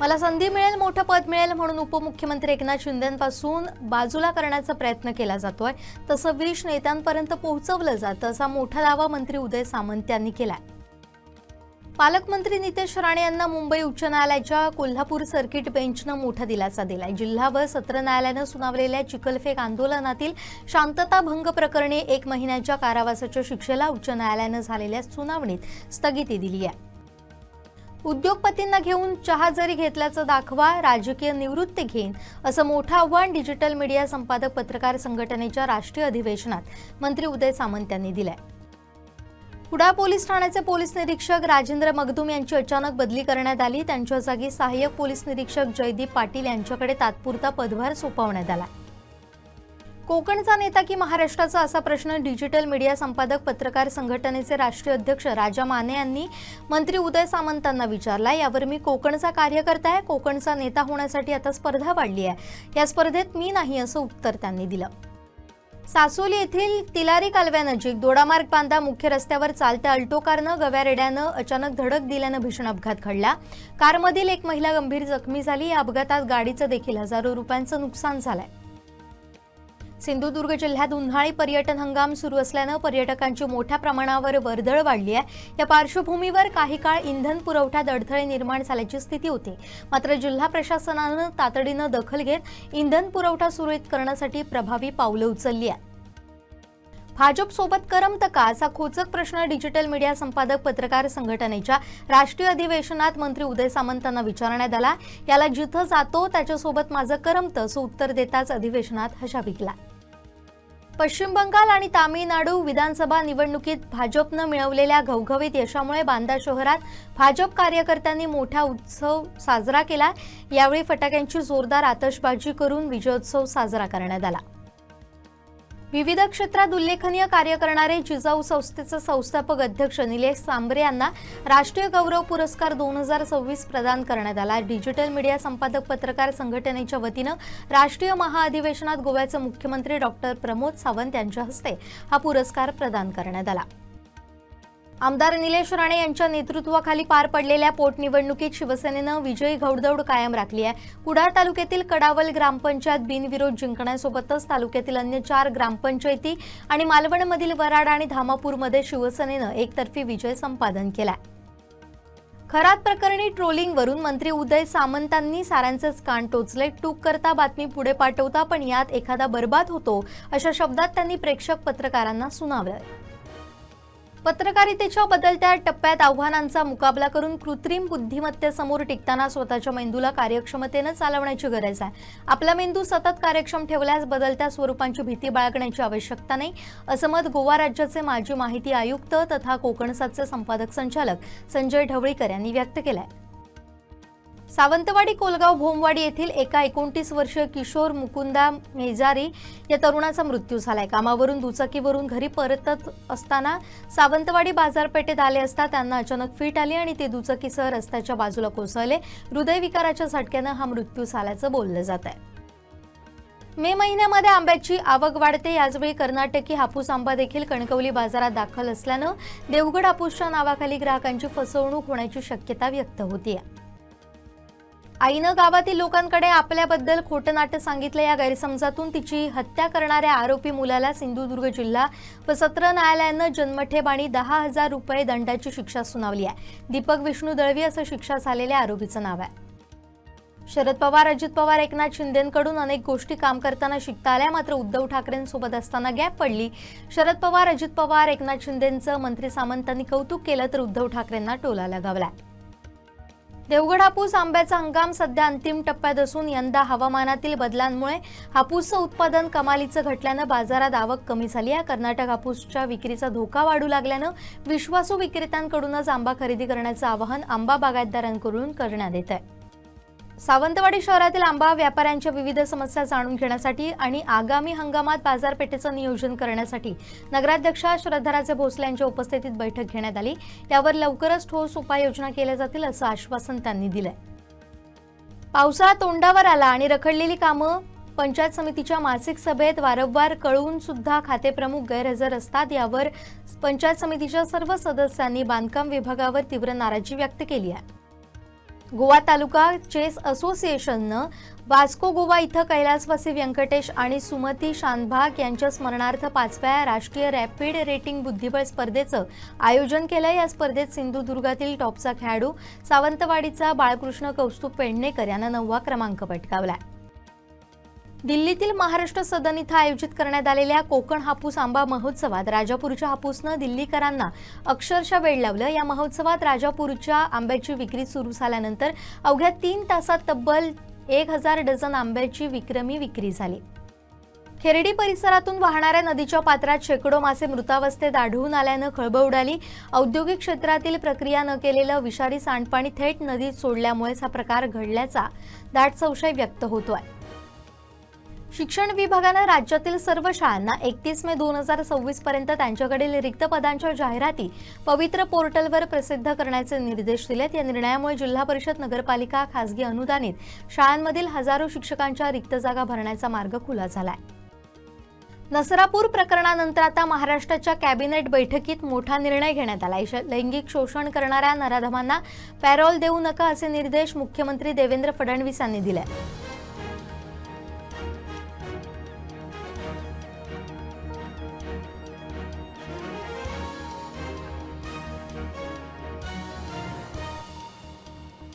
मला संधी मिळेल, मोठं पद मिळेल म्हणून उपमुख्यमंत्री एकनाथ शिंदेंपासून बाजूला करण्याचा प्रयत्न केला जातोय, तसं विरिष्ठ नेत्यांपर्यंत पोहोचवलं जातं असा मोठा दावा मंत्री उदय सामंत यांनी केलाय। पालकमंत्री नितेश राणे यांना मुंबई उच्च न्यायालयाच्या कोल्हापूर सर्किट बेंचनं मोठा दिलासा दिलाय। जिल्हा व सत्र न्यायालयानं सुनावलेल्या चिखलफेक आंदोलनातील शांतता भंग प्रकरणी 1 महिन्याच्या कारावासाच्या शिक्षेला उच्च न्यायालयानं झालेल्या सुनावणीत स्थगिती दिली आहे। उद्योगपतींना घेऊन चहा जरी घेतल्याचं दाखवा, राजकीय निवृत्ती घेईन असं मोठं आव्हान डिजिटल मीडिया संपादक पत्रकार संघटनेच्या राष्ट्रीय अधिवेशनात मंत्री उदय सामंत यांनी दिलंय। कुडाळ पोलीस ठाण्याचे पोलीस निरीक्षक राजेंद्र मगदूम यांची अचानक बदली करण्यात आली। त्यांच्या जागी सहाय्यक पोलीस निरीक्षक जयदीप पाटील यांच्याकडे तात्पुरता पदभार सोपवण्यात आला। कोकणचा नेता की महाराष्ट्राचा असा प्रश्न डिजिटल मीडिया संपादक पत्रकार संघटनेचे राष्ट्रीय अध्यक्ष राजा माने यांनी मंत्री उदय सामंतांना विचारला। यावर मी कोकणचा कार्यकर्ता आहे, कोकणचा नेता होण्यासाठी आता स्पर्धा वाढली आहे, या स्पर्धेत मी नाही असं उत्तर त्यांनी दिलं। सासोली येथील तिलारी कालव्यानजीक दोडामार्ग बांधा मुख्य रस्त्यावर चालत्या अल्टो कारनं गव्यारेड्यानं अचानक धडक दिल्यानं भीषण अपघात घडला। कारमधील एक महिला गंभीर जखमी झाली। या अपघातात गाडीचं देखील हजारो रुपयांचं नुकसान झालंय। सिंधुदुर्ग जिल्ह्यात उन्हाळी पर्यटन हंगाम सुरू असल्यानं पर्यटकांची मोठ्या प्रमाणावर वर्दळ वाढली आहे। या पार्श्वभूमीवर काही काळ इंधन पुरवठ्यात अडथळे निर्माण झाल्याची स्थिती होती, मात्र जिल्हा प्रशासनानं तातडीनं दखल घेत इंधन पुरवठा सुरळीत करण्यासाठी प्रभावी पावलं उचलली आहेत। भाजप सोबत करमत का असा खोचक प्रश्न डिजिटल मीडिया संपादक पत्रकार संघटनेच्या राष्ट्रीय अधिवेशनात मंत्री उदय सामंतांना विचारण्यात आला। याला जिथं जातो त्याच्यासोबत माझं करमतं असं उत्तर देताच अधिवेशनात हशा पिकला। पश्चिम बंगाल आणि तामिळनाडू विधानसभा निवडणुकीत भाजपनं मिळवलेल्या घवघवीत यशामुळे बांदा शहरात भाजप कार्यकर्त्यांनी मोठा उत्सव साजरा केला। यावेळी फटाक्यांची जोरदार आतषबाजी करून विजयोत्सव साजरा करण्यात आला। विविध क्षेत्रात उल्लेखनीय कार्य करणारे जिजाऊ संस्थेचे संस्थापक अध्यक्ष निलेश सांबरे यांना राष्ट्रीय गौरव पुरस्कार 2026 प्रदान करण्यात आला। डिजिटल मीडिया संपादक पत्रकार संघटनेच्या वतीनं राष्ट्रीय महाअधिवेशनात गोव्याचे मुख्यमंत्री डॉक्टर प्रमोद सावंत यांच्या हस्ते हा पुरस्कार प्रदान करण्यात आला। आमदार निलेश राणे यांच्या नेतृत्वाखाली पार पडलेल्या पोटनिवडणुकीत शिवसेनेनं विजयी घौडदौड कायम राखली आहे। कुडाळ तालुक्यातील कडावल ग्रामपंचायत बिनविरोध जिंकण्यासोबतच तालुक्यातील अन्य 4 ग्रामपंचायती आणि मालवणमधील वराड आणि धामापूरमध्ये शिवसेनेनं एकतर्फी विजय संपादन केलाय। खरात प्रकरणी ट्रोलिंगवरून मंत्री उदय सामंतांनी सारांचेच कान टोचले। टूक करता बातमी पुढे पाठवता पण यात एखादा बर्बाद होतो अशा शब्दात त्यांनी प्रेक्षक पत्रकारांना सुनावलं। पत्रकारितेच्या बदलत्या टप्प्यात आव्हानांचा मुकाबला करून कृत्रिम बुद्धिमत्तेसमोर टिकताना स्वतःच्या मेंदूला कार्यक्षमतेने चालवण्याची गरज आहे। आपला मेंदू सतत कार्यक्षम ठेवल्यास बदलत्या स्वरूपांची भीती बाळगण्याची आवश्यकता नाही असं मत गोवा राज्याचे माजी माहिती आयुक्त तथा कोकणसाचे संपादक संचालक संजय ढवळीकर यांनी व्यक्त केलंय। सावंतवाडी कोलगाव भोमवाडी येथील एका 29 वर्षीय किशोर मुकुंदा मेजारी या तरुणाचा मृत्यू झालाय। कामावरून दुचाकीवरून घरी परतत असताना सावंतवाडी बाजारपेठेत आले असता त्यांना अचानक फिट आली आणि ते दुचाकीसह रस्त्याच्या बाजूला कोसळले। हृदयविकाराच्या झटक्यानं हा मृत्यू झाल्याचं बोललं जात आहे। मे महिन्यामध्ये आंब्याची आवक वाढते। याचवेळी कर्नाटकी हापूस आंबा देखील कणकवली बाजारात दाखल असल्यानं देवगड हापूसच्या नावाखाली ग्राहकांची फसवणूक होण्याची शक्यता व्यक्त होतीये। आईनं गावातील लोकांकडे आपल्याबद्दल खोटं नाटं सांगितलं या गैरसमजातून तिची हत्या करणाऱ्या आरोपी मुलाला सिंधुदुर्ग जिल्हा व सत्र न्यायालयानं जन्मठेप आणि 10,000 रुपये दंडाची शिक्षा सुनावली आहे। दीपक विष्णू दळवी असं शिक्षा झालेल्या आरोपीचं नाव आहे। शरद पवार अजित पवार एकनाथ शिंदेंकडून अनेक गोष्टी काम करताना शिकता आल्या, मात्र उद्धव ठाकरेंसोबत असताना गॅप पडली। शरद पवार अजित पवार एकनाथ शिंदेंचं मंत्री सामंतांनी कौतुक केलं तर उद्धव ठाकरेंना टोला लगावला। देवगड हापूस आंब्याचा हंगाम सध्या अंतिम टप्प्यात असून यंदा हवामानातील बदलांमुळे हापूसचं उत्पादन कमालीचं घटल्यानं बाजारात आवक कमी झाली आहे। कर्नाटक हापूसच्या विक्रीचा धोका वाढू लागल्यानं विश्वासू विक्रेत्यांकडूनच आंबा खरेदी करण्याचं आवाहन आंबा बागायतदारांकडून करण्यात येत आहे। सावंतवाडी शहरातील आंबा व्यापाऱ्यांच्या विविध समस्या जाणून घेण्यासाठी आणि आगामी हंगामात बाजारपेठेचं नियोजन करण्यासाठी नगराध्यक्षा श्रद्धाराजे भोसले यांच्या उपस्थितीत बैठक घेण्यात आली। यावर लवकरच ठोस उपाययोजना केल्या जातील असं आश्वासन त्यांनी दिलंय। पावसाळा तोंडावर आला आणि रखडलेली कामं पंचायत समितीच्या मासिक सभेत वारंवार कळवून सुद्धा खातेप्रमुख गैरहजर असतात। यावर पंचायत समितीच्या सर्व सदस्यांनी बांधकाम विभागावर तीव्र नाराजी व्यक्त केली आहे। गोवा तालुका चेस असोसिएशननं वास्को गोवा इथं कैलासवासी व्यंकटेश आणि सुमती शानभाग यांच्या स्मरणार्थ 5व्या राष्ट्रीय रॅपिड रेटिंग बुद्धिबळ स्पर्धेचं आयोजन केलं। या स्पर्धेत सिंधुदुर्गातील टॉपचा खेळाडू सावंतवाडीचा बाळकृष्ण कौस्तुभ पेडणेकर यानं 9वा क्रमांक पटकावला। दिल्लीतील महाराष्ट्र सदन इथं आयोजित करण्यात आलेल्या कोकण हापूस आंबा महोत्सवात राजापूरच्या हापूसनं दिल्लीकरांना अक्षरशः वेड लावलं। या महोत्सवात राजापूरच्या आंब्याची विक्री सुरू झाल्यानंतर अवघ्या 3 तासात तब्बल 1000 डझन आंब्याची विक्रमी विक्री झाली। खेरडी परिसरातून वाहणाऱ्या नदीच्या पात्रात शेकडो मासे मृतावस्थेत आढळून आल्यानं खळबळ उडाली। औद्योगिक क्षेत्रातील प्रक्रिया न केलेलं विषारी सांडपाणी थेट नदीत सोडल्यामुळेच हा प्रकार घडल्याचा दाट संशय व्यक्त होतोय। शिक्षण विभागानं राज्यातील सर्व शाळांना 31 मे 2026 पर्यंत त्यांच्याकडील रिक्त पदांच्या जाहिराती पवित्र पोर्टलवर प्रसिद्ध करण्याचे निर्देश दिलेत। या निर्णयामुळे जिल्हा परिषद, नगरपालिका, खासगी अनुदानित शाळांमधील हजारो शिक्षकांच्या रिक्त जागा भरण्याचा मार्ग खुला झालाय। नसरापूर प्रकरणानंतर आता महाराष्ट्राच्या कॅबिनेट बैठकीत मोठा निर्णय घेण्यात आला। लैंगिक शोषण करणाऱ्या नराधमांना पॅरोल देऊ नका असे निर्देश मुख्यमंत्री देवेंद्र फडणवीस यांनी दिले।